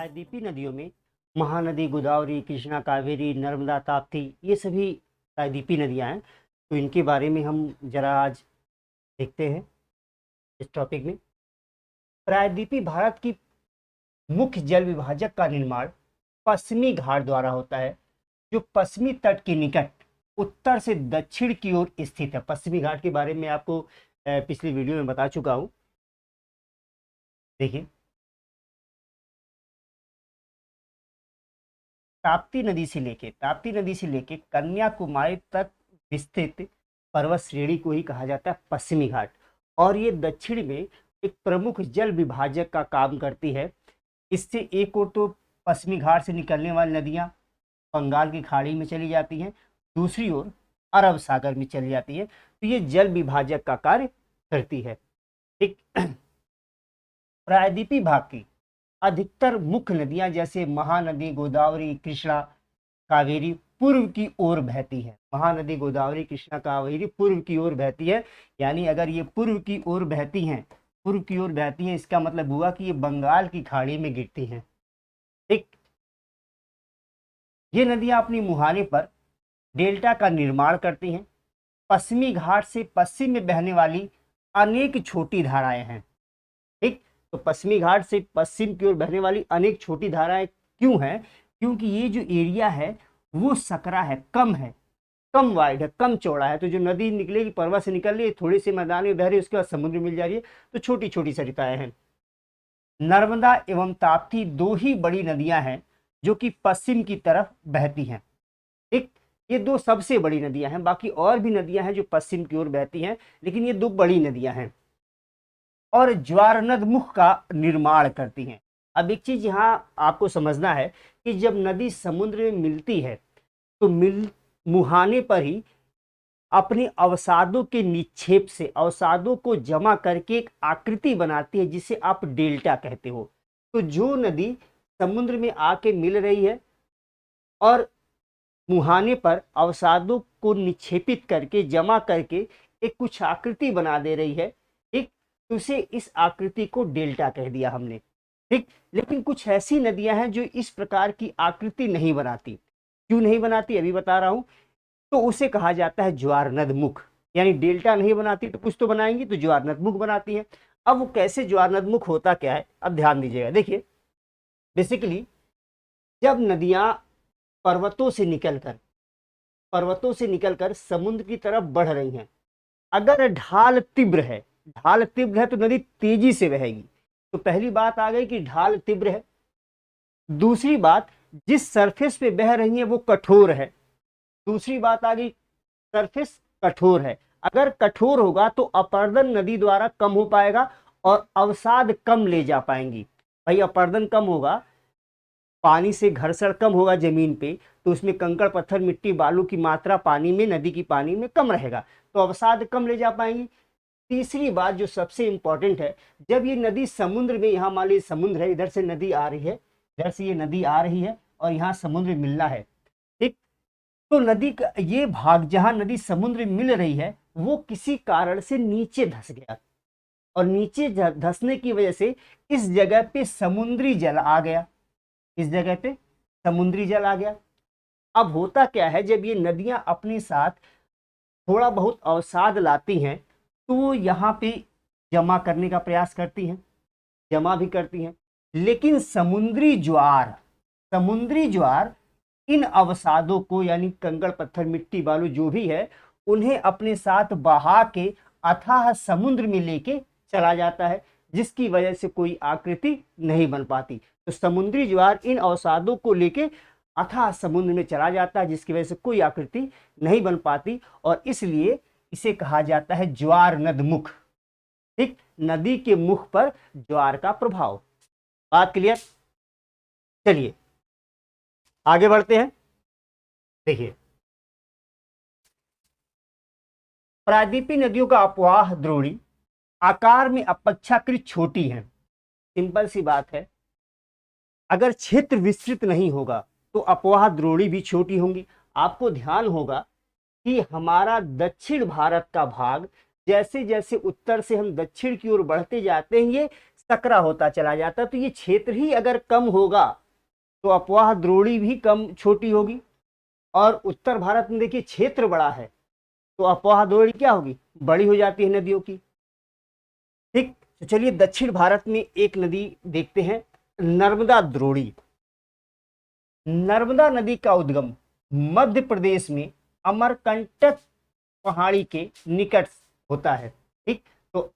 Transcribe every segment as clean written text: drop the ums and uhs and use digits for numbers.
प्रायद्वीपीय नदियों में महानदी, गोदावरी, कृष्णा, कावेरी, नर्मदा, ताप्ती, ये सभी प्रायद्वीपीय नदियाँ हैं। तो इनके बारे में हम जरा आज देखते हैं इस टॉपिक में। प्रायद्वीपीय भारत की मुख्य जल विभाजक का निर्माण पश्चिमी घाट द्वारा होता है, जो पश्चिमी तट के निकट उत्तर से दक्षिण की ओर स्थित है। पश्चिमी घाट के बारे में आपको पिछली वीडियो में बता चुका हूँ। देखिए, ताप्ती नदी से लेके कन्याकुमारी तक विस्तृत पर्वत श्रेणी को ही कहा जाता है पश्चिमी घाट, और ये दक्षिण में एक प्रमुख जल विभाजक का काम करती है। इससे एक ओर तो पश्चिमी घाट से निकलने वाली नदियां बंगाल की खाड़ी में चली जाती हैं, दूसरी ओर अरब सागर में चली जाती है। तो ये जल विभाजक का कार्य करती है। ठीक, प्रायद्वीपीय भाग की अधिकतर मुख्य नदियां जैसे महानदी, गोदावरी, कृष्णा, कावेरी पूर्व की ओर बहती है। महानदी, गोदावरी, कृष्णा, कावेरी पूर्व की ओर बहती है। यानी अगर ये पूर्व की ओर बहती हैं, इसका मतलब हुआ कि ये बंगाल की खाड़ी में गिरती हैं। ठीक, ये नदियां अपनी मुहाने पर डेल्टा का निर्माण करती हैं। पश्चिमी घाट से पश्चिम में बहने वाली अनेक छोटी धाराएं हैं। ठीक, तो पश्चिमी घाट से पश्चिम की ओर बहने वाली अनेक छोटी धाराएं क्यों हैं? क्योंकि ये जो एरिया है वो सकरा है, कम वाइड है, कम चौड़ा है। तो जो नदी निकलेगी, पर्वत से निकल रही है, थोड़ी सी मैदान में बह रही है, उसके बाद समुद्र मिल जा रही है, तो छोटी छोटी सरिताएं हैं। नर्मदा एवं ताप्ती दो ही बड़ी नदियां हैं जो कि पश्चिम की तरफ बहती हैं। ठीक, ये दो सबसे बड़ी नदियां हैं। बाकी और भी नदियां हैं जो पश्चिम की ओर बहती हैं, लेकिन ये दो बड़ी नदियां हैं और ज्वारनद मुख का निर्माण करती हैं। अब एक चीज यहाँ आपको समझना है कि जब नदी समुद्र में मिलती है तो मुहाने पर ही अपने अवसादों के निक्षेप से अवसादों को जमा करके एक आकृति बनाती है, जिसे आप डेल्टा कहते हो। तो जो नदी समुद्र में आके मिल रही है और मुहाने पर अवसादों को निक्षेपित करके, जमा करके एक कुछ आकृति बना दे रही है, ठीक, तो उसे इस आकृति को डेल्टा कह दिया हमने। ठीक, लेकिन कुछ ऐसी नदियां हैं जो इस प्रकार की आकृति नहीं बनाती। क्यों नहीं बनाती, अभी बता रहा हूं। तो उसे कहा जाता है ज्वारनद मुख। यानी डेल्टा नहीं बनाती तो कुछ तो बनाएंगी, तो ज्वारनद मुख बनाती है। अब वो कैसे ज्वारनद मुख होता क्या है, अब ध्यान दीजिएगा। देखिए, बेसिकली जब नदियां पर्वतों से निकलकर समुद्र की तरफ बढ़ रही हैं, अगर ढाल तीव्र है तो नदी तेजी से बहेगी। तो पहली बात आ गई कि ढाल तीव्र है। दूसरी बात, जिस सरफेस पे बह रही है वो कठोर है। दूसरी बात आ गई, सरफेस कठोर है। अगर कठोर होगा तो अपर्दन नदी द्वारा कम हो पाएगा और अवसाद कम ले जा पाएंगी। भाई, अपर्दन कम होगा, पानी से घर्षण कम होगा जमीन पे, तो उसमें कंकड़, पत्थर, मिट्टी, बालू की मात्रा पानी में, नदी की पानी में कम रहेगा, तो अवसाद कम ले जा पाएंगी। तीसरी बात जो सबसे इंपॉर्टेंट है, जब ये नदी समुद्र में, यहाँ मान लीजिए समुद्र है, इधर से नदी आ रही है, इधर से ये नदी आ रही है और यहाँ समुद्र मिलना है। ठीक, तो नदी का ये भाग जहाँ नदी समुद्र में मिल रही है वो किसी कारण से नीचे धंस गया, और नीचे धंसने की वजह से इस जगह पे समुद्री जल आ गया। अब होता क्या है, जब ये नदियां अपने साथ थोड़ा बहुत अवसाद लाती हैं तो वो यहाँ पे जमा करने का प्रयास करती हैं, जमा भी करती हैं, लेकिन समुद्री ज्वार इन अवसादों को, यानी कंकड़, पत्थर, मिट्टी, बालू जो भी है, उन्हें अपने साथ बहा के अथाह समुद्र में लेके चला जाता है, जिसकी वजह से कोई आकृति नहीं बन पाती। तो समुद्री ज्वार इन अवसादों को लेके अथाह समुद्र में चला जाता है, जिसकी वजह से कोई आकृति नहीं बन पाती, और इसलिए इसे कहा जाता है ज्वारनद मुख। ठीक, नदी के मुख पर ज्वार का प्रभाव। बात क्लियर? चलिए आगे बढ़ते हैं। देखिए, प्रायद्वीपीय नदियों का अपवाह द्रोणी आकार में अपेक्षाकृत छोटी है। सिंपल सी बात है, अगर क्षेत्र विस्तृत नहीं होगा तो अपवाह द्रोणी भी छोटी होंगी। आपको ध्यान होगा कि हमारा दक्षिण भारत का भाग, जैसे जैसे उत्तर से हम दक्षिण की ओर बढ़ते जाते हैं, ये सकरा होता चला जाता है। तो ये क्षेत्र ही अगर कम होगा तो अपवाह द्रोणी भी कम छोटी होगी, और उत्तर भारत में देखिए क्षेत्र बड़ा है तो अपवाह द्रोणी क्या होगी, बड़ी हो जाती है नदियों की। ठीक, तो चलिए दक्षिण भारत में एक नदी देखते हैं, नर्मदा द्रोणी। नर्मदा नदी का उद्गम मध्य प्रदेश में अमरकंटक पहाड़ी के निकट होता है। ठीक, तो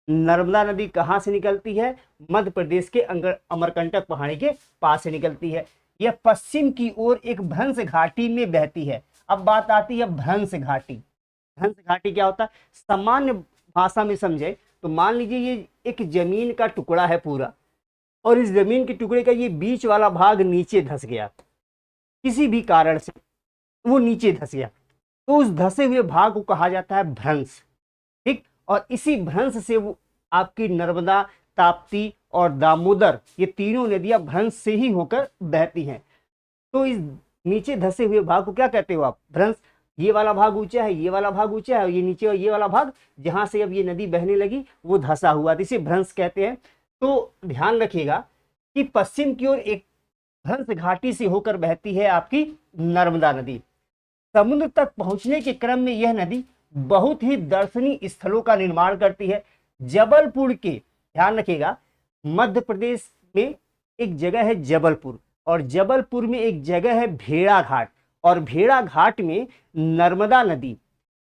नर्मदा नदी कहाँ से निकलती है, मध्य प्रदेश के अमरकंटक पहाड़ी के पास से निकलती है। यह पश्चिम की ओर एक भ्रंश घाटी में बहती है। अब बात आती है भ्रंश घाटी। भ्रंश घाटी क्या होता है, सामान्य भाषा में समझे तो मान लीजिए ये एक जमीन का टुकड़ा है पूरा, और इस जमीन के टुकड़े का ये बीच वाला भाग नीचे धंस गया, किसी भी कारण से वो नीचे धंस गया, तो उस धंसे हुए भाग को कहा जाता है भ्रंश। ठीक, और इसी भ्रंश से वो आपकी नर्मदा, ताप्ती और दामोदर, ये तीनों नदियां भ्रंश से ही होकर बहती हैं। तो इस नीचे धंसे हुए भाग को क्या कहते हो आप, भ्रंश। ये वाला भाग ऊंचा है, ये वाला भाग ऊंचा है, और ये नीचे ये वाला भाग जहां से अब ये नदी बहने लगी वो धंसा हुआ, तो इसे भ्रंश कहते हैं। तो ध्यान रखिएगा कि पश्चिम की ओर एक भ्रंश घाटी से होकर बहती है आपकी नर्मदा नदी। समुद्र तक पहुंचने के क्रम में यह नदी बहुत ही दर्शनीय स्थलों का निर्माण करती है। जबलपुर के, ध्यान रखिएगा, मध्य प्रदेश में एक जगह है जबलपुर, और जबलपुर में एक जगह है भेड़ा घाट, और भेड़ा घाट में नर्मदा नदी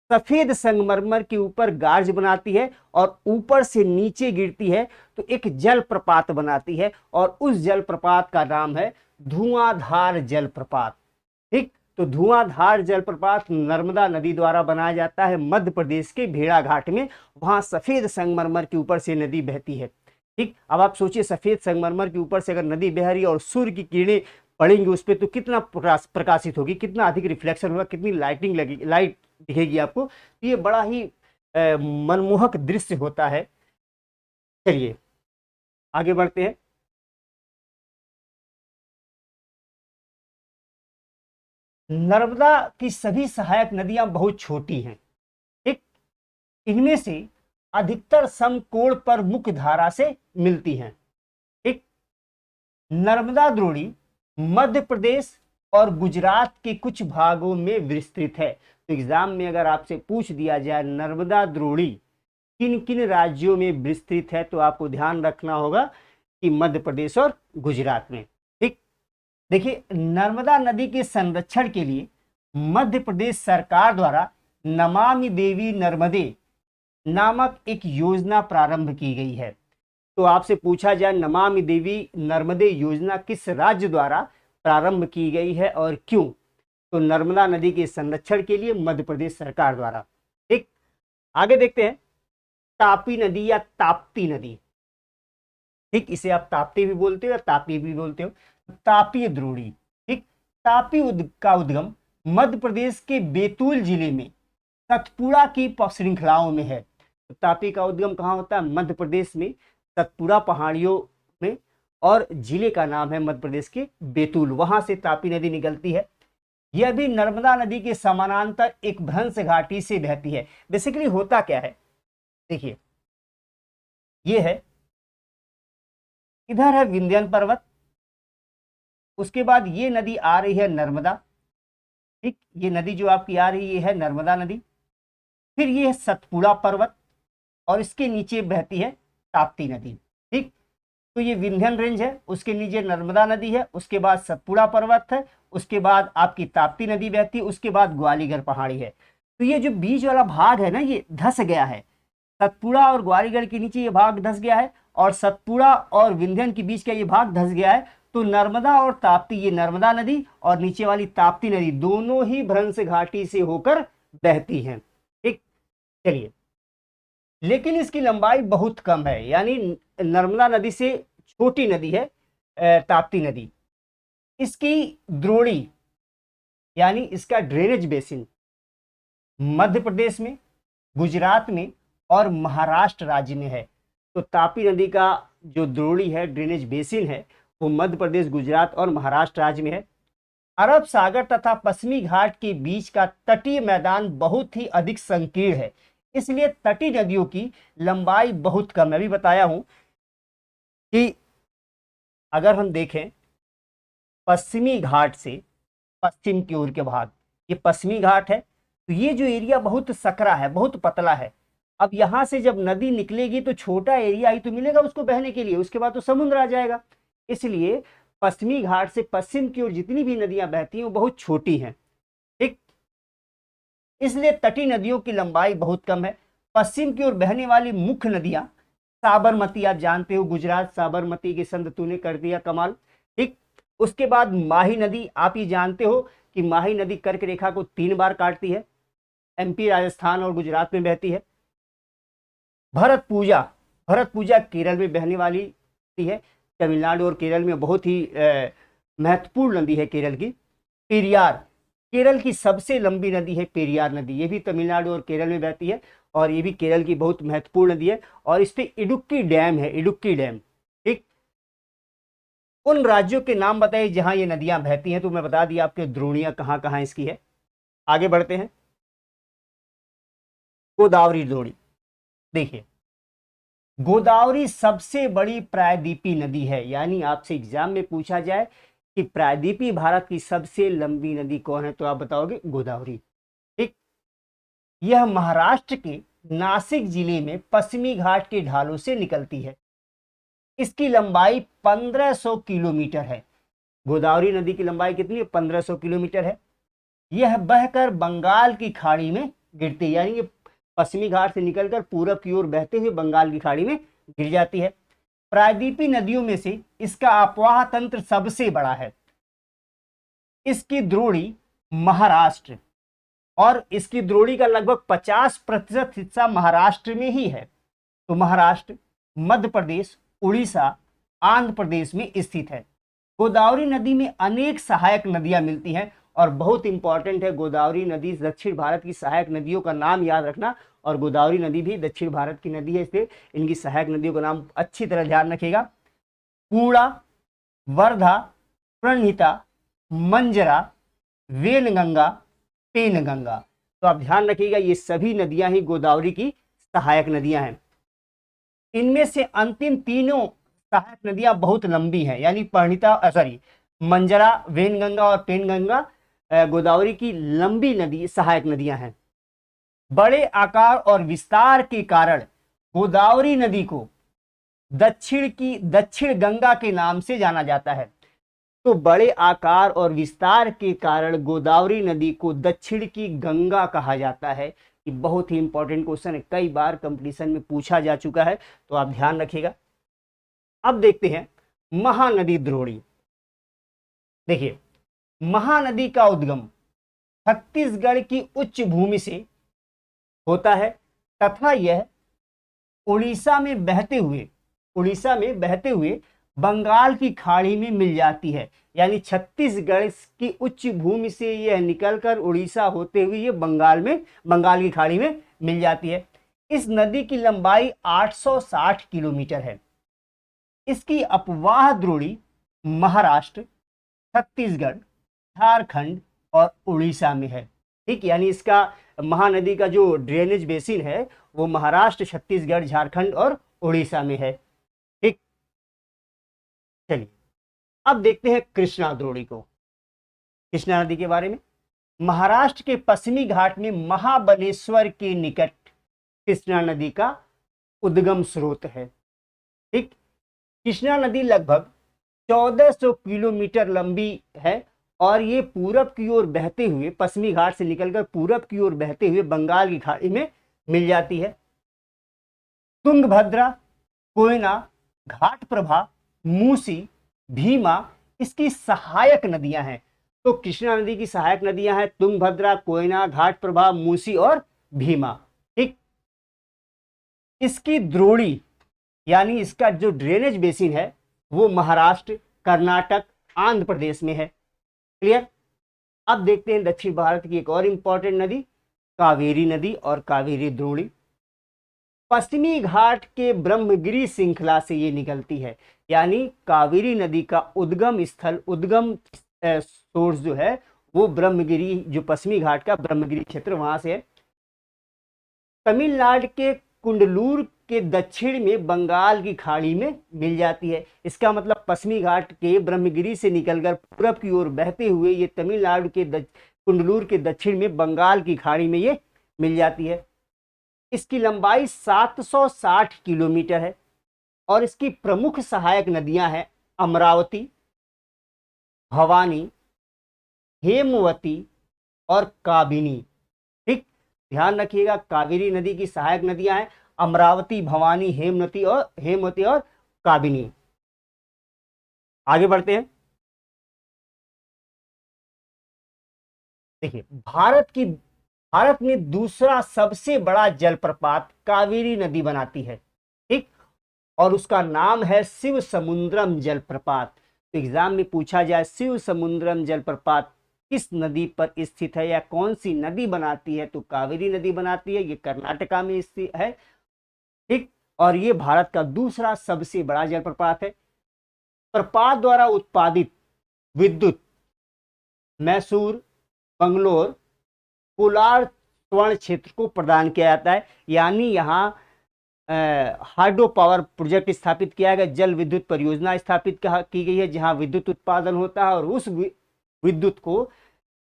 सफेद संगमरमर के ऊपर गार्ज बनाती है और ऊपर से नीचे गिरती है तो एक जलप्रपात बनाती है, और उस जलप्रपात का नाम है धुआंधार जलप्रपात। ठीक, तो धुआंधार जलप्रपात नर्मदा नदी द्वारा बनाया जाता है मध्य प्रदेश के भेड़ा घाट में, वहां सफेद संगमरमर के ऊपर से नदी बहती है। ठीक, अब आप सोचिए सफेद संगमरमर के ऊपर से अगर नदी बह रही है और सूर्य की किरणें पड़ेंगी उस पर तो कितना प्रकाशित होगी, कितना अधिक रिफ्लेक्शन होगा, कितनी लाइटिंग लगेगी, लाइट दिखेगी आपको। तो ये बड़ा ही मनमोहक दृश्य होता है। चलिए आगे बढ़ते हैं। नर्मदा की सभी सहायक नदियां बहुत छोटी हैं। ठीक, इनमें से अधिकतर समकोण पर मुख्य धारा से मिलती हैं। ठीक, नर्मदा द्रोणी मध्य प्रदेश और गुजरात के कुछ भागों में विस्तृत है। तो एग्जाम में अगर आपसे पूछ दिया जाए नर्मदा द्रोणी किन किन राज्यों में विस्तृत है, तो आपको ध्यान रखना होगा कि मध्य प्रदेश और गुजरात में। ठीक, देखिए नर्मदा नदी के संरक्षण के लिए मध्य प्रदेश सरकार द्वारा नमामि देवी नर्मदे नामक एक योजना प्रारंभ की गई है। तो आपसे पूछा जाए नमामि देवी नर्मदे योजना किस राज्य द्वारा प्रारंभ की गई है और क्यों, तो नर्मदा नदी के संरक्षण के लिए मध्य प्रदेश सरकार द्वारा। ठीक, आगे देखते हैं तापी नदी या ताप्ती नदी। ठीक, इसे आप ताप्ती भी बोलते हो या तापी भी बोलते हो। तापी द्रोणी, ठीक, तापी का उद्गम मध्य प्रदेश के बैतूल जिले में सतपुड़ा की श्रृंखलाओं में है। तो तापी का उद्गम कहाँ होता है, मध्य प्रदेश में सतपुड़ा पहाड़ियों में, और जिले का नाम है मध्य प्रदेश के बैतूल, वहां से तापी नदी निकलती है। यह भी नर्मदा नदी के समानांतर एक भ्रंश घाटी से बहती है। बेसिकली होता क्या है, देखिए ये है, इधर है विंध्याचल पर्वत, उसके बाद ये नदी आ रही है नर्मदा। ठीक, ये नदी जो आपकी आ रही है नर्मदा नदी, फिर ये है सतपुड़ा पर्वत, और इसके नीचे बहती है ताप्ती नदी। ठीक, तो ये विंध्यन रेंज है, उसके नीचे नर्मदा नदी है, उसके बाद सतपुड़ा पर्वत है, उसके बाद आपकी ताप्ती नदी बहती है, उसके बाद ग्वालियर पहाड़ी है। तो ये जो बीच वाला भाग है ना, ये धंस गया है, सतपुड़ा और ग्वालियर के नीचे ये भाग धंस गया है, और सतपुड़ा और विंध्यन के बीच का ये भाग धंस गया है। तो नर्मदा और ताप्ती, ये नर्मदा नदी और नीचे वाली ताप्ती नदी दोनों ही भ्रंश घाटी से होकर बहती हैं। ठीक, चलिए, लेकिन इसकी लंबाई बहुत कम है, यानी नर्मदा नदी से छोटी नदी है ताप्ती नदी। इसकी द्रोणी यानी इसका ड्रेनेज बेसिन मध्य प्रदेश में, गुजरात में और महाराष्ट्र राज्य में है। तो तापी नदी का जो द्रोणी है, ड्रेनेज बेसिन है, वो मध्य प्रदेश, गुजरात और महाराष्ट्र राज्य में है। अरब सागर तथा पश्चिमी घाट के बीच का तटीय मैदान बहुत ही अधिक संकीर्ण है, इसलिए तटीय नदियों की लंबाई बहुत कम है। अभी बताया हूं कि अगर हम देखें पश्चिमी घाट से पश्चिम की ओर के भाग, ये पश्चिमी घाट है, तो ये जो एरिया बहुत सकरा है, बहुत पतला है। अब यहां से जब नदी निकलेगी तो छोटा एरिया ही तो मिलेगा उसको बहने के लिए, उसके बाद तो समुद्र आ जाएगा। इसलिए पश्चिमी घाट से पश्चिम की ओर जितनी भी नदियां बहती हैं वो बहुत छोटी हैं, ठीक। इसलिए तटीय नदियों की लंबाई बहुत कम है। पश्चिम की ओर बहने वाली मुख्य नदियां, साबरमती आप जानते हो, गुजरात साबरमती के संग तूने कर दिया कमाल, ठीक। उसके बाद माही नदी, आप ये जानते हो कि माही नदी कर्क रेखा को 3 बार काटती है, एमपी, राजस्थान और गुजरात में बहती है। भरत पूजा केरल में बहने वाली नदी है, तमिलनाडु और केरल में बहुत ही महत्वपूर्ण नदी है केरल की। पेरियार, केरल की सबसे लंबी नदी है पेरियार नदी, ये भी तमिलनाडु और केरल में बहती है और ये भी केरल की बहुत महत्वपूर्ण नदी है। और इस पे इडुक्की डैम है, इडुक्की डैम, ठीक। उन राज्यों के नाम बताइए जहां ये नदियां बहती हैं, तो मैं बता दिया आपके द्रोणियां कहां कहां इसकी है। आगे बढ़ते हैं, गोदावरी द्रोणी। देखिए, गोदावरी सबसे बड़ी प्रायद्वीपीय नदी है, यानी आपसे एग्जाम में पूछा जाए कि प्रायद्वीपीय भारत की सबसे लंबी नदी कौन है, तो आप बताओगे गोदावरी, ठीक। यह महाराष्ट्र के नासिक जिले में पश्चिमी घाट के ढालों से निकलती है। इसकी लंबाई 1500 किलोमीटर है। गोदावरी नदी की लंबाई कितनी है? 1500 किलोमीटर है। यह बहकर बंगाल की खाड़ी में गिरती है, यानी ये पश्चिमी घाट से निकलकर पूरब की ओर बहते हुए बंगाल की खाड़ी में गिर जाती है। प्रायद्वीपीय नदियों में से इसका अपवाह तंत्र सबसे बड़ा है। इसकी द्रोणी महाराष्ट्र, और इसकी द्रोणी का लगभग 50% हिस्सा महाराष्ट्र में ही है। तो महाराष्ट्र, मध्य प्रदेश, उड़ीसा, आंध्र प्रदेश में स्थित है। गोदावरी नदी में अनेक सहायक नदियां मिलती हैं और बहुत इंपॉर्टेंट है गोदावरी नदी दक्षिण भारत की सहायक नदियों का नाम याद रखना, और गोदावरी नदी भी दक्षिण भारत की नदी है, इसलिए इनकी सहायक नदियों का नाम अच्छी तरह ध्यान रखिएगा। पूर्णा, वर्धा, प्रणहिता, मंजरा, वेनगंगा, पेनगंगा। तो आप ध्यान रखिएगा ये सभी नदियां ही गोदावरी की सहायक नदियां हैं। इनमें से अंतिम तीनों सहायक नदियां बहुत लंबी हैं, यानी मंजरा, वेनगंगा और पेनगंगा गोदावरी की लंबी नदी सहायक नदियां हैं। बड़े आकार और विस्तार के कारण गोदावरी नदी को दक्षिण गंगा के नाम से जाना जाता है। तो बड़े आकार और विस्तार के कारण गोदावरी नदी को दक्षिण की गंगा कहा जाता है। ये बहुत ही इंपॉर्टेंट क्वेश्चन है, कई बार कंपटीशन में पूछा जा चुका है, तो आप ध्यान रखिएगा। अब देखते हैं महानदी द्रोणी। देखिए, महानदी का उद्गम छत्तीसगढ़ की उच्च भूमि से होता है तथा यह उड़ीसा में बहते हुए बंगाल की खाड़ी में मिल जाती है। यानी छत्तीसगढ़ की उच्च भूमि से यह निकलकर उड़ीसा होते हुए ये बंगाल की खाड़ी में मिल जाती है। इस नदी की लंबाई 860 किलोमीटर है। इसकी अपवाह द्रोणी महाराष्ट्र, छत्तीसगढ़, झारखंड और उड़ीसा में है, ठीक। यानी इसका महानदी का जो ड्रेनेज बेसिन है वो महाराष्ट्र, छत्तीसगढ़, झारखंड और उड़ीसा में है, ठीक। चलिए अब देखते हैं कृष्णा द्रोणी को, कृष्णा नदी के बारे में। महाराष्ट्र के पश्चिमी घाट में महाबलेश्वर के निकट कृष्णा नदी का उद्गम स्रोत है, ठीक। कृष्णा नदी लगभग 1400 किलोमीटर लंबी है और ये पूरब की ओर बहते हुए, पश्चिमी घाट से निकलकर पूरब की ओर बहते हुए बंगाल की खाड़ी में मिल जाती है। तुंगभद्रा, कोयना, घाटप्रभा, मूसी, भीमा इसकी सहायक नदियां हैं। तो कृष्णा नदी की सहायक नदियां हैं तुंगभद्रा, कोयना, घाटप्रभा, मूसी और भीमा, ठीक। इसकी द्रोणी यानी इसका जो ड्रेनेज बेसिन है वो महाराष्ट्र, कर्नाटक, आंध्र प्रदेश में है, क्लियर। अब देखते हैं दक्षिण भारत की एक और इंपॉर्टेंट नदी, कावेरी नदी और कावेरी द्रोणी। पश्चिमी घाट के ब्रह्मगिरी श्रृंखला से ये निकलती है, यानी कावेरी नदी का उद्गम सोर्स जो है वो ब्रह्मगिरी, जो पश्चिमी घाट का ब्रह्मगिरी क्षेत्र वहां से है। तमिलनाडु के कुंडलूर के दक्षिण में बंगाल की खाड़ी में मिल जाती है। इसका मतलब पश्चिमी घाट के ब्रह्मगिरी से निकलकर पूरब की ओर बहते हुए ये तमिलनाडु के कुंडलूर के दक्षिण में बंगाल की खाड़ी में ये मिल जाती है। इसकी लंबाई 760 किलोमीटर है और इसकी प्रमुख सहायक नदियां हैं अमरावती, भवानी, हेमवती और काबिनी। ठीक, ध्यान रखिएगा, कावेरी नदी की सहायक नदियां हैं अमरावती, भवानी, हेमवती और काबिनी। आगे बढ़ते हैं। देखिए, भारत में दूसरा सबसे बड़ा जलप्रपात कावेरी नदी बनाती है। ठीक, और उसका नाम है शिव समुद्रम जलप्रपात। तो एग्जाम में पूछा जाए शिव समुद्रम जलप्रपात किस नदी पर स्थित है या कौन सी नदी बनाती है, तो कावेरी नदी बनाती है। ये कर्नाटका में स्थित है। ठीक, और ये भारत का दूसरा सबसे बड़ा जलप्रपात है। प्रपात द्वारा उत्पादित विद्युत मैसूर, बंगलोर, कोलार स्वर्ण क्षेत्र को प्रदान किया जाता है। यानी यहाँ हाइड्रो पावर प्रोजेक्ट स्थापित किया गया, जल विद्युत परियोजना स्थापित की गई है जहां विद्युत उत्पादन होता है और उस विद्युत को,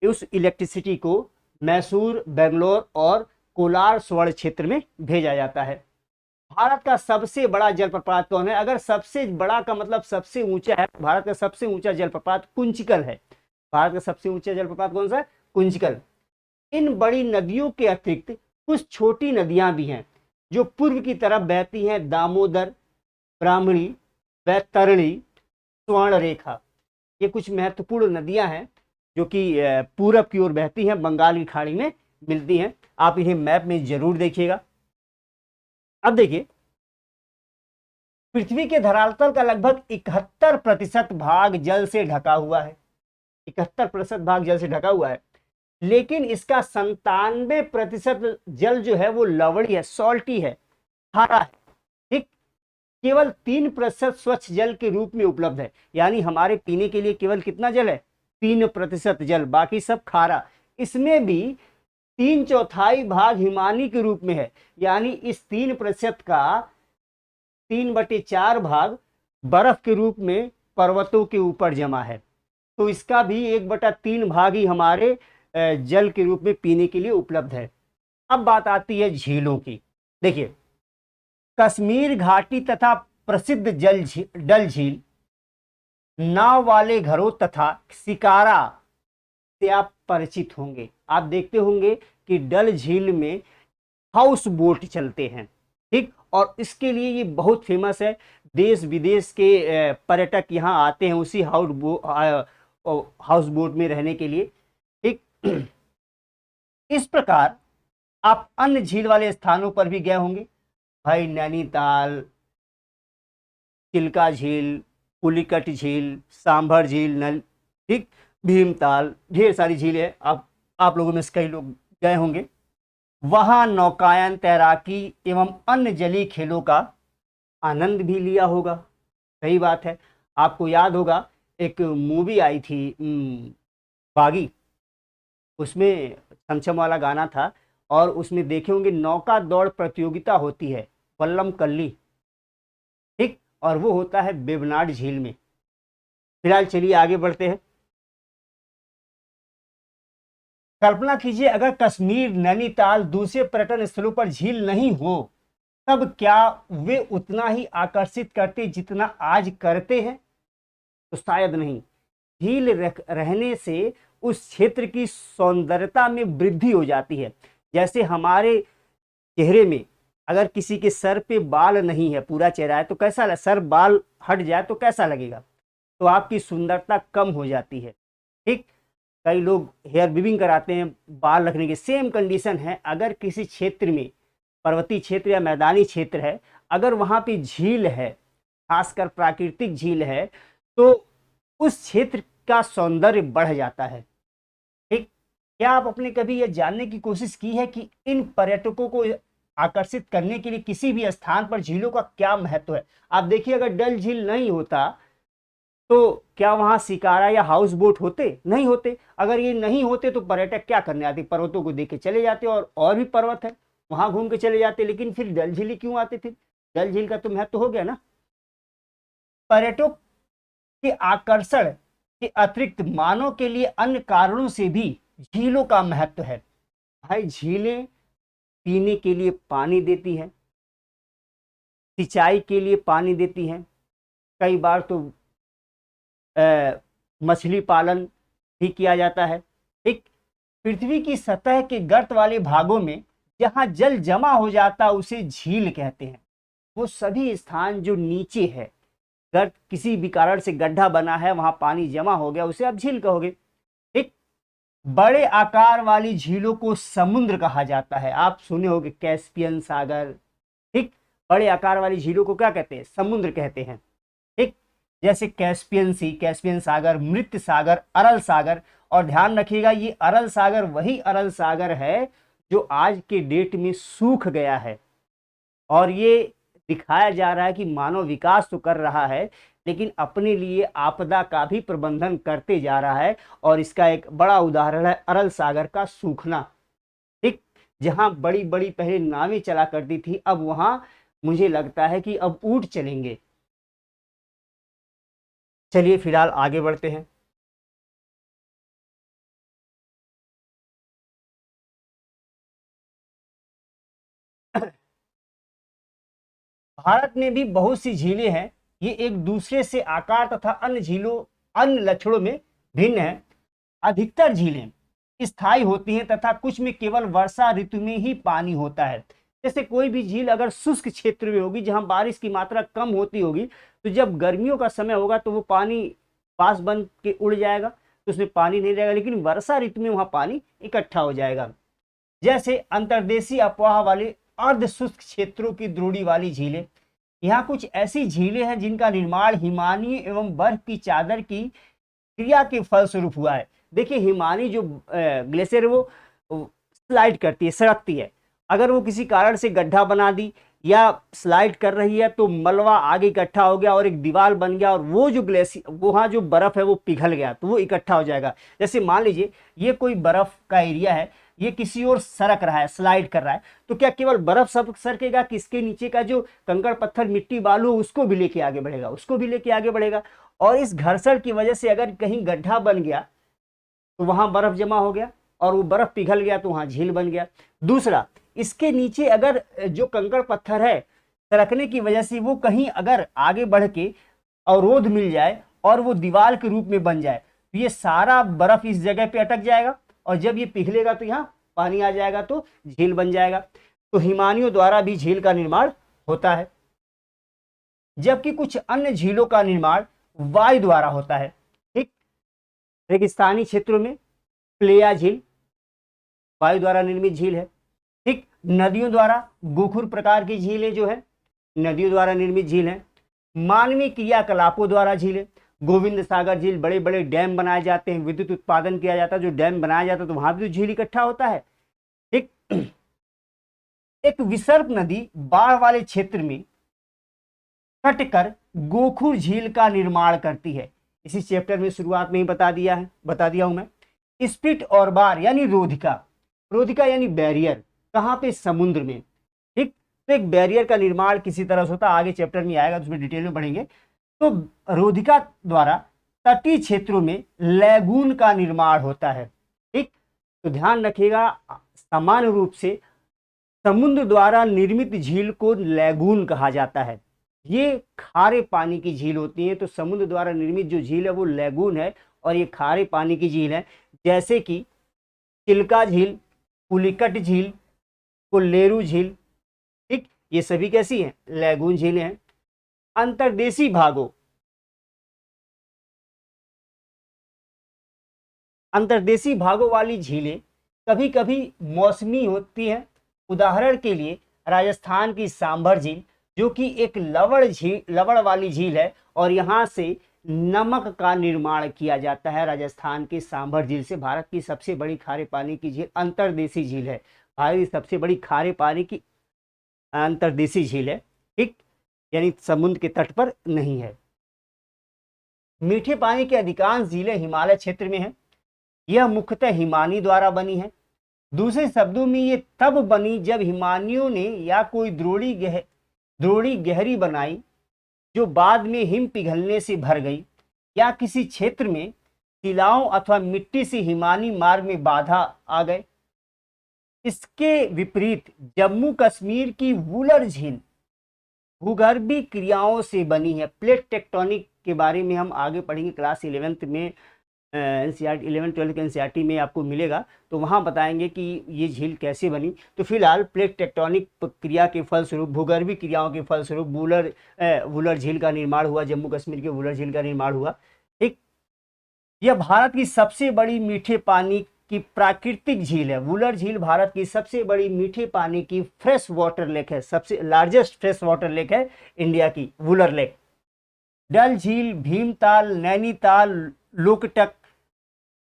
उस इलेक्ट्रिसिटी को मैसूर, बेंगलोर और कोलार स्वर्ण क्षेत्र में भेजा जाता है। भारत का सबसे बड़ा जलप्रपात कौन है? अगर सबसे बड़ा का मतलब सबसे ऊंचा है, भारत का सबसे ऊंचा जलप्रपात कुंचिकल है। भारत का सबसे ऊंचा जलप्रपात कौन सा है? कुंचिकल। इन बड़ी नदियों के अतिरिक्त कुछ छोटी नदियां भी हैं जो पूर्व की तरफ बहती हैं। दामोदर, ब्राह्मणी, वैतरणी, स्वर्णरेखा, ये कुछ महत्वपूर्ण नदियां हैं जो कि पूरब की ओर बहती हैं, बंगाल की खाड़ी में मिलती हैं। आप इन्हें मैप में जरूर देखिएगा। अब देखिए, पृथ्वी के धरातल का लगभग 71% भाग जल से ढका हुआ है। 71% भाग जल से ढका हुआ है, लेकिन इसका 97% जल जो है वो लवणी है, सॉल्टी है, खारा है। ठीक, केवल 3% स्वच्छ जल के रूप में उपलब्ध है। यानी हमारे पीने के लिए केवल कितना जल है? 3% जल, बाकी सब खारा। इसमें भी 3/4 भाग हिमानी के रूप में है। यानी इस 3% का 3/4 भाग बर्फ के रूप में पर्वतों के ऊपर जमा है। तो इसका भी 1/3 भाग ही हमारे जल के रूप में पीने के लिए उपलब्ध है। अब बात आती है झीलों की। देखिए, कश्मीर घाटी तथा प्रसिद्ध डल झील, नाव वाले घरों तथा शिकारा से आप परिचित होंगे। आप देखते होंगे कि डल झील में हाउस बोट चलते हैं। ठीक, और इसके लिए ये बहुत फेमस है। देश विदेश के पर्यटक यहाँ आते हैं उसी हाउस बोट में रहने के लिए। ठीक, इस प्रकार आप अन्य झील वाले स्थानों पर भी गए होंगे भाई, नैनीताल, चिल्का झील, पुलिकट झील, सांभर झील, ठीक, भीमताल, ढेर सारी झीलें आप लोगों में से कई लोग गए होंगे। वहां नौकायन, तैराकी एवं अन्य जलीय खेलों का आनंद भी लिया होगा। सही बात है। आपको याद होगा एक मूवी आई थी बागी, उसमें छमछम वाला गाना था और उसमें देखे होंगे नौका दौड़ प्रतियोगिता होती है वल्लम कल्ली। ठीक, और वो होता है बेवनाड झील में। फिलहाल चलिए आगे बढ़ते हैं। कल्पना कीजिए अगर कश्मीर, नैनीताल, दूसरे पर्यटन स्थलों पर झील नहीं हो, तब क्या वे उतना ही आकर्षित करते जितना आज करते हैं? तो शायद नहीं। झील रहने से उस क्षेत्र की सौंदर्यता में वृद्धि हो जाती है। जैसे हमारे चेहरे में अगर किसी के सर पे बाल नहीं है, पूरा चेहरा है, तो कैसा लगे? सर बाल हट जाए तो कैसा लगेगा? तो आपकी सुंदरता कम हो जाती है। ठीक, कई लोग हेयर वीविंग कराते हैं बाल रखने की। सेम कंडीशन है, अगर किसी क्षेत्र में, पर्वतीय क्षेत्र या मैदानी क्षेत्र है, अगर वहाँ पे झील है, खासकर प्राकृतिक झील है, तो उस क्षेत्र का सौंदर्य बढ़ जाता है। ठीक, क्या आप अपने कभी यह जानने की कोशिश की है कि इन पर्यटकों को आकर्षित करने के लिए किसी भी स्थान पर झीलों का क्या महत्व है? आप देखिए, अगर डल झील नहीं होता तो क्या वहां शिकारा या हाउस बोट होते? नहीं होते। अगर ये नहीं होते तो पर्यटक क्या करने आते? पर्वतों को देख के चले जाते और भी पर्वत है वहां घूम के चले जाते। लेकिन फिर डल झील क्यों आते? फिर डल झील का तो महत्व हो गया ना। पर्यटकों के आकर्षण के अतिरिक्त मानव के लिए अन्य कारणों से भी झीलों का महत्व है। भाई झीलें पीने के लिए पानी देती हैं, सिंचाई के लिए पानी देती हैं, कई बार तो मछली पालन भी किया जाता है। एक पृथ्वी की सतह के गर्त वाले भागों में जहां जल जमा हो जाता उसे झील कहते हैं। वो सभी स्थान जो नीचे है, गर्त किसी भी कारण से गड्ढा बना है, वहां पानी जमा हो गया, उसे आप झील कहोगे। एक बड़े आकार वाली झीलों को समुद्र कहा जाता है। आप सुने होंगे कैस्पियन सागर। ठीक, बड़े आकार वाली झीलों को क्या कहते हैं? समुद्र कहते हैं। ठीक, जैसे कैस्पियन सी, कैस्पियन सागर, मृत सागर, अरल सागर। और ध्यान रखिएगा ये अरल सागर वही अरल सागर है जो आज के डेट में सूख गया है। और ये दिखाया जा रहा है कि मानव विकास तो कर रहा है लेकिन अपने लिए आपदा का भी प्रबंधन करते जा रहा है। और इसका एक बड़ा उदाहरण है अरल सागर का सूखना। ठीक, जहां बड़ी बड़ी पहले नावें चला करती थी, अब वहां मुझे लगता है कि अब ऊंट चलेंगे। चलिए फिलहाल आगे बढ़ते हैं। भारत में भी बहुत सी झीलें हैं। ये एक दूसरे से आकार तथा अन्य लक्षणों में भिन्न है। अधिकतर झीलें स्थायी होती हैं तथा कुछ में केवल वर्षा ऋतु में ही पानी होता है। जैसे कोई भी झील अगर शुष्क क्षेत्र में होगी, जहां बारिश की मात्रा कम होती होगी, तो जब गर्मियों का समय होगा तो वो पानी पास बन के उड़ जाएगा, तो उसमें पानी नहीं रहेगा। लेकिन वर्षा ऋतु में वहां पानी इकट्ठा हो जाएगा। जैसे अंतर्देशीय अफवाह वाले अर्ध शुष्क क्षेत्रों की द्रोणी वाली झीलें। यहाँ कुछ ऐसी झीलें हैं जिनका निर्माण हिमानी एवं बर्फ की चादर की क्रिया के फलस्वरूप हुआ है। देखिए हिमानी जो ग्लेशियर वो स्लाइड करती है, सरकती है। अगर वो किसी कारण से गड्ढा बना दी या स्लाइड कर रही है तो मलबा आगे इकट्ठा हो गया और एक दीवार बन गया, और वो जो ग्लेशियर वहाँ जो बर्फ है वो पिघल गया तो वो इकट्ठा हो जाएगा। जैसे मान लीजिए ये कोई बर्फ का एरिया है, ये किसी और सरक रहा है, स्लाइड कर रहा है, तो क्या केवल बर्फ सब सरकेगा कि इसके नीचे का जो कंकड़ पत्थर मिट्टी बालू उसको भी लेके आगे बढ़ेगा, उसको भी लेके आगे बढ़ेगा। और इस घर्षण की वजह से अगर कहीं गड्ढा बन गया तो वहां बर्फ जमा हो गया और वो बर्फ पिघल गया तो वहां झील बन गया। दूसरा, इसके नीचे अगर जो कंकड़ पत्थर है सरकने की वजह से वो कहीं अगर आगे बढ़ के अवरोध मिल जाए और वो दीवार के रूप में बन जाए तो ये सारा बर्फ इस जगह पे अटक जाएगा, और जब ये पिघलेगा तो यहाँ पानी आ जाएगा तो झील बन जाएगा। तो हिमानियों द्वारा भी झील का निर्माण होता है, जबकि कुछ अन्य झीलों का निर्माण वायु द्वारा होता है। ठीक, रेगिस्तानी क्षेत्रों में प्लेया झील वायु द्वारा निर्मित झील है। ठीक, नदियों द्वारा गोखुर प्रकार की झीलें जो है नदियों द्वारा निर्मित झील है। मानवीय क्रियाकलापों द्वारा झीलें, गोविंद सागर झील, बड़े बड़े डैम बनाए जाते हैं, विद्युत उत्पादन किया जाता है, जो डैम बनाया जाता है तो वहां भी तो झील इकट्ठा होता है। ठीक, एक विसर्प नदी बाढ़ वाले क्षेत्र में कटकर गोखुर झील का निर्माण करती है। इसी चैप्टर में शुरुआत में ही बता दिया हूं मैं। स्पिट और बार यानी रोधिका, रोधिका यानी बैरियर, कहां पे? समुद्र में। ठीक, तो एक बैरियर का निर्माण किसी तरह से होता है, आगे चैप्टर में आएगा तो उसमें डिटेल में पढ़ेंगे। तो रोधिका द्वारा तटीय क्षेत्रों में लैगून का निर्माण होता है। ठीक, तो ध्यान रखिएगा सामान्य रूप से समुद्र द्वारा निर्मित झील को लैगून कहा जाता है। ये खारे पानी की झील होती है, तो समुद्र द्वारा निर्मित जो झील है वो लैगून है और ये खारे पानी की झील है। जैसे कि चिल्का झील, पुलिकट झील, कोल्लेरू झील। ठीक, ये सभी कैसी हैं? लैगून झीलें हैं। अंतर्देशीय भागों, अंतर्देशीय भागों वाली झीलें कभी कभी मौसमी होती हैं। उदाहरण के लिए राजस्थान की सांभर झील जो कि एक लवण वाली झील है, और यहाँ से नमक का निर्माण किया जाता है। राजस्थान की सांभर झील से भारत की सबसे बड़ी खारे पानी की झील अंतर्देशीय झील है। भारत की सबसे बड़ी खारे पानी की अंतर्देशीय झील है। ठीक, यानी समुद्र के तट पर नहीं है। मीठे पानी की अधिकांश झीलें हिमालय क्षेत्र में हैं। यह मुख्यतः हिमानी द्वारा बनी है। दूसरे शब्दों में ये तब बनी जब हिमानियों ने या कोई द्रोणी द्रोणी गहरी बनाई जो बाद में हिम पिघलने से भर गई, या किसी क्षेत्र में शिलाओं अथवा मिट्टी से हिमानी मार्ग में बाधा आ गए। इसके विपरीत जम्मू कश्मीर की वुलर झील भूगर्भीय क्रियाओं से बनी है। प्लेट टेक्टोनिक के बारे में हम आगे पढ़ेंगे, क्लास 11th में एनसीईआरटी 11-12 के एनसीईआरटी में आपको मिलेगा, तो वहाँ बताएंगे कि ये झील कैसे बनी। तो फिलहाल प्लेट टेक्टोनिक क्रिया के फलस्वरूप, भूगर्भीय क्रियाओं के फलस्वरूप वुलर झील का निर्माण हुआ, जम्मू कश्मीर के वुलर झील का निर्माण हुआ। एक यह भारत की सबसे बड़ी मीठे पानी की प्राकृतिक झील है। वुलर झील भारत की सबसे बड़ी मीठे पानी की फ्रेश वाटर लेक है, सबसे लार्जेस्ट फ्रेश वाटर लेक है इंडिया की वुलर लेक। डल झील, भीमताल, नैनीताल, लोकटक,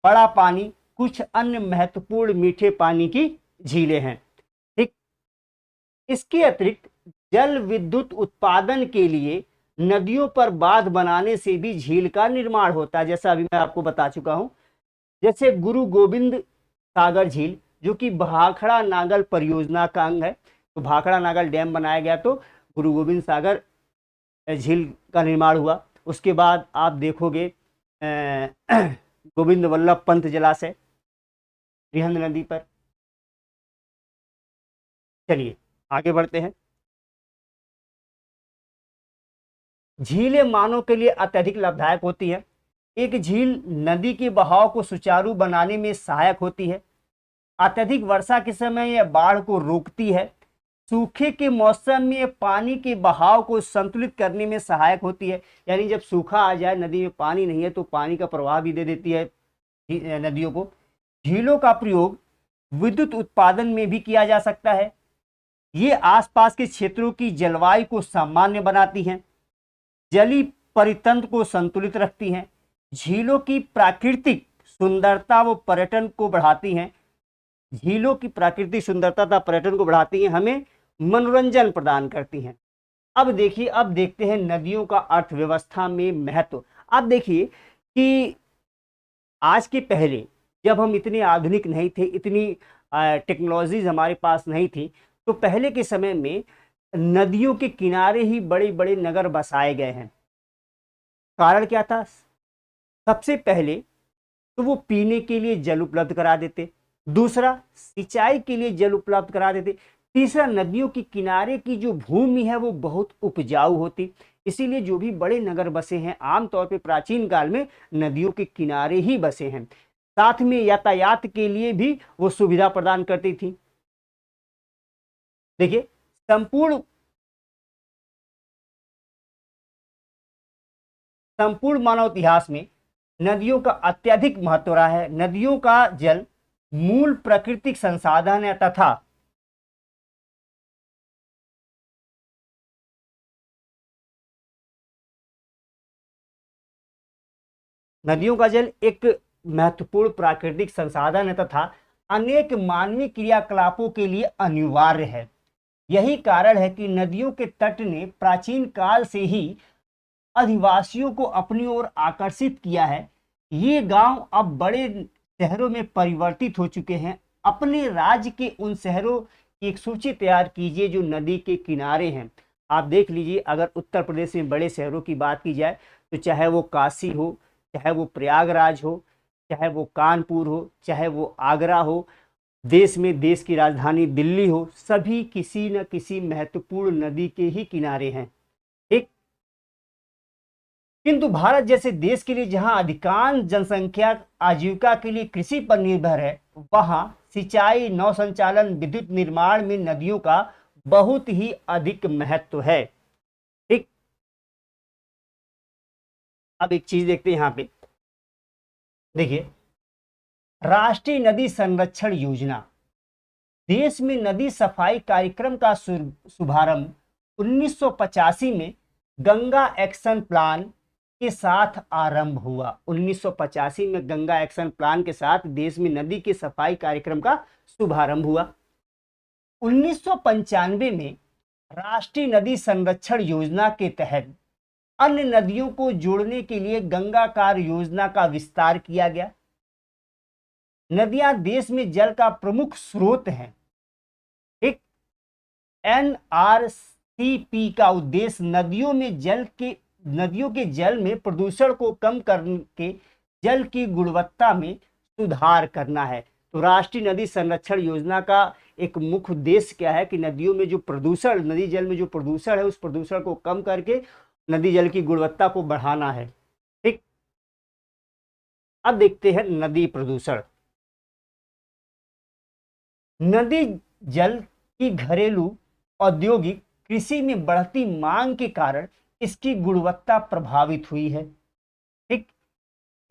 बड़ा पानी कुछ अन्य महत्वपूर्ण मीठे पानी की झीलें हैं। ठीक, इसके अतिरिक्त जल विद्युत उत्पादन के लिए नदियों पर बांध बनाने से भी झील का निर्माण होता है, जैसा अभी मैं आपको बता चुका हूं। जैसे गुरु गोविंद सागर झील, जो कि भाखड़ा नागल परियोजना का अंग है। तो भाखड़ा नागल डैम बनाया गया तो गुरु गोविंद सागर झील का निर्माण हुआ। उसके बाद आप देखोगे गोविंद वल्लभ पंत जलाशय रिहंद नदी पर। चलिए आगे बढ़ते हैं। झीलें मानव के लिए अत्यधिक लाभदायक होती है। एक झील नदी के बहाव को सुचारू बनाने में सहायक होती है। अत्यधिक वर्षा के समय यह बाढ़ को रोकती है। सूखे के मौसम में पानी के बहाव को संतुलित करने में सहायक होती है। यानी जब सूखा आ जाए, नदी में पानी नहीं है, तो पानी का प्रवाह भी दे देती है नदियों को। झीलों का प्रयोग विद्युत उत्पादन में भी किया जा सकता है। ये आसपास के क्षेत्रों की जलवायु को सामान्य बनाती हैं, जलीय परितंत्र को संतुलित रखती हैं, झीलों की प्राकृतिक सुंदरता व पर्यटन को बढ़ाती हैं। झीलों की प्राकृतिक सुंदरता तथा पर्यटन को बढ़ाती हैं, हमें मनोरंजन प्रदान करती हैं। अब देखिए, अब देखते हैं नदियों का अर्थव्यवस्था में महत्व। अब देखिए कि आज के पहले जब हम इतने आधुनिक नहीं थे, इतनी टेक्नोलॉजीज हमारे पास नहीं थी, तो पहले के समय में नदियों के किनारे ही बड़े बड़े नगर बसाए गए हैं। कारण क्या था? सबसे पहले तो वो पीने के लिए जल उपलब्ध करा देते, दूसरा सिंचाई के लिए जल उपलब्ध करा देते, तीसरा नदियों के किनारे की जो भूमि है वो बहुत उपजाऊ होती। इसीलिए जो भी बड़े नगर बसे हैं आमतौर पे प्राचीन काल में नदियों के किनारे ही बसे हैं। साथ में यातायात के लिए भी वो सुविधा प्रदान करती थी। देखिए, संपूर्ण मानव इतिहास में नदियों का अत्यधिक महत्व रहा है। नदियों का जल मूल प्राकृतिक संसाधन है तथा नदियों का जल एक महत्वपूर्ण प्राकृतिक संसाधन है तथा अनेक मानवीय क्रियाकलापों के लिए अनिवार्य है। यही कारण है कि नदियों के तट ने प्राचीन काल से ही अधिवासियों को अपनी ओर आकर्षित किया है। ये गांव अब बड़े शहरों में परिवर्तित हो चुके हैं। अपने राज्य के उन शहरों की एक सूची तैयार कीजिए जो नदी के किनारे हैं। आप देख लीजिए, अगर उत्तर प्रदेश में बड़े शहरों की बात की जाए तो चाहे वो काशी हो, चाहे वो प्रयागराज हो, चाहे वो कानपुर हो, चाहे वो आगरा हो, देश में देश की राजधानी दिल्ली हो, सभी किसी न किसी महत्वपूर्ण नदी के ही किनारे हैं। ठीक, किंतु भारत जैसे देश के लिए जहां अधिकांश जनसंख्या आजीविका के लिए कृषि पर निर्भर है, वहां सिंचाई, नौ संचालन, विद्युत निर्माण में नदियों का बहुत ही अधिक महत्व है। ठीक, अब एक चीज देखते हैं यहां पे। देखिए, राष्ट्रीय नदी संरक्षण योजना, देश में नदी सफाई कार्यक्रम का शुभारंभ 1985 में गंगा एक्शन प्लान के साथ आरंभ हुआ। 1985 में गंगा एक्शन प्लान के साथ देश में नदी के सफाई कार्यक्रम का शुभारंभ हुआ। 1995 में राष्ट्रीय नदी संरक्षण योजना के तहत अन्य नदियों को जोड़ने के लिए गंगा कार्य योजना का विस्तार किया गया। नदियां देश में जल का प्रमुख स्रोत हैं। एक CP का उद्देश्य नदियों के जल में प्रदूषण को कम करके जल की गुणवत्ता में सुधार करना है। तो राष्ट्रीय नदी संरक्षण योजना का एक मुख्य उद्देश्य क्या है कि नदियों में जो प्रदूषण, नदी जल में जो प्रदूषण है उस प्रदूषण को कम करके नदी जल की गुणवत्ता को बढ़ाना है। ठीक, अब देखते हैं नदी प्रदूषण। नदी जल की घरेलू, औद्योगिक, कृषि में बढ़ती मांग के कारण इसकी गुणवत्ता प्रभावित हुई है। ठीक,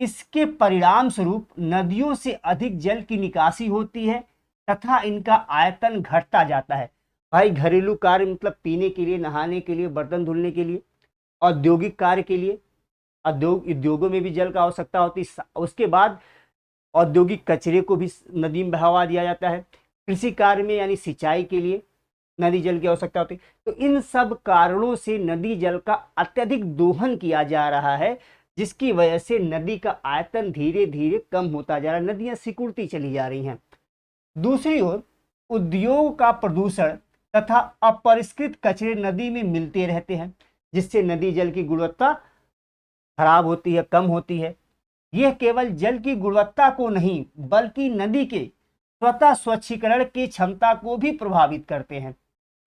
इसके परिणाम स्वरूप नदियों से अधिक जल की निकासी होती है तथा इनका आयतन घटता जाता है। भाई घरेलू कार्य मतलब पीने के लिए, नहाने के लिए, बर्तन धुलने के लिए, औद्योगिक कार्य के लिए, उद्योगों में भी जल का आवश्यकता होती है। उसके बाद औद्योगिक कचरे को भी नदी में बहावा दिया जाता है। कृषि कार्य में यानी सिंचाई के लिए नदी जल की आवश्यकता होती है। तो इन सब कारणों से नदी जल का अत्यधिक दोहन किया जा रहा है, जिसकी वजह से नदी का आयतन धीरे धीरे कम होता जा रहा है, नदियां सिकुड़ती चली जा रही हैं। दूसरी ओर उद्योग का प्रदूषण तथा अपरिष्कृत कचरे नदी में मिलते रहते हैं, जिससे नदी जल की गुणवत्ता खराब होती है, कम होती है। यह केवल जल की गुणवत्ता को नहीं बल्कि नदी के स्वतः स्वच्छीकरण की क्षमता को भी प्रभावित करते हैं।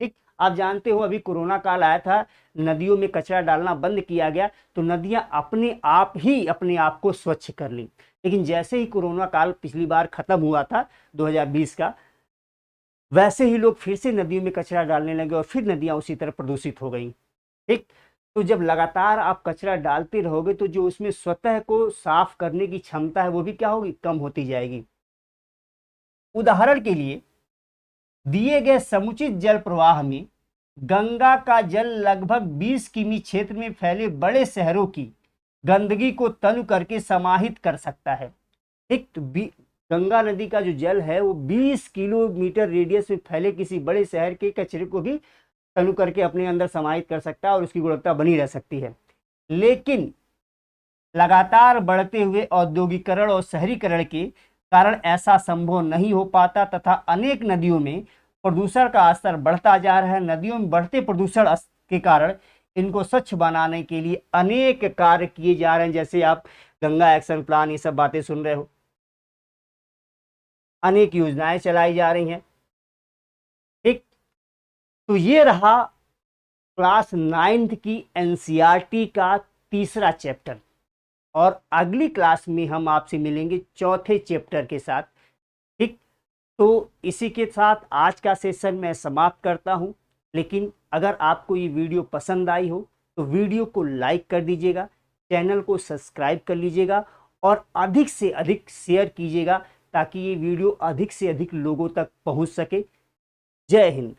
ठीक, आप जानते हो अभी कोरोना काल आया था, नदियों में कचरा डालना बंद किया गया तो नदियां अपने आप को स्वच्छ कर ली। लेकिन जैसे ही कोरोना काल पिछली बार खत्म हुआ था 2020 का, वैसे ही लोग फिर से नदियों में कचरा डालने लगे और फिर नदियां उसी तरह प्रदूषित हो गई। ठीक, तो जब लगातार आप कचरा डालते रहोगे तो जो उसमें स्वतः को साफ करने की क्षमता है वो भी क्या होगी, कम होती जाएगी। उदाहरण के लिए दिए गए समुचित जल प्रवाह में गंगा का जल लगभग 20 किमी क्षेत्र में फैले बड़े शहरों की गंदगी को तनु करके समाहित कर सकता है। ठीक, तो गंगा नदी का जो जल है वो 20 किलोमीटर रेडियस में फैले किसी बड़े शहर के कचरे को भी तनु करके अपने अंदर समाहित कर सकता है और उसकी गुणवत्ता बनी रह सकती है। लेकिन लगातार बढ़ते हुए औद्योगिकरण और शहरीकरण के कारण ऐसा संभव नहीं हो पाता तथा अनेक नदियों में प्रदूषण का स्तर बढ़ता जा रहा है। नदियों में बढ़ते प्रदूषण के कारण इनको स्वच्छ बनाने के लिए अनेक कार्य किए जा रहे हैं, जैसे आप गंगा एक्शन प्लान, ये सब बातें सुन रहे हो। अनेक योजनाएं चलाई जा रही हैं। ठीक, तो ये रहा क्लास 9th की एनसीईआरटी का तीसरा चैप्टर और अगली क्लास में हम आपसे मिलेंगे चौथे चैप्टर के साथ। ठीक, तो इसी के साथ आज का सेशन मैं समाप्त करता हूं। लेकिन अगर आपको ये वीडियो पसंद आई हो तो वीडियो को लाइक कर दीजिएगा, चैनल को सब्सक्राइब कर लीजिएगा और अधिक से अधिक शेयर कीजिएगा ताकि ये वीडियो अधिक से अधिक लोगों तक पहुंच सके। जय हिंद।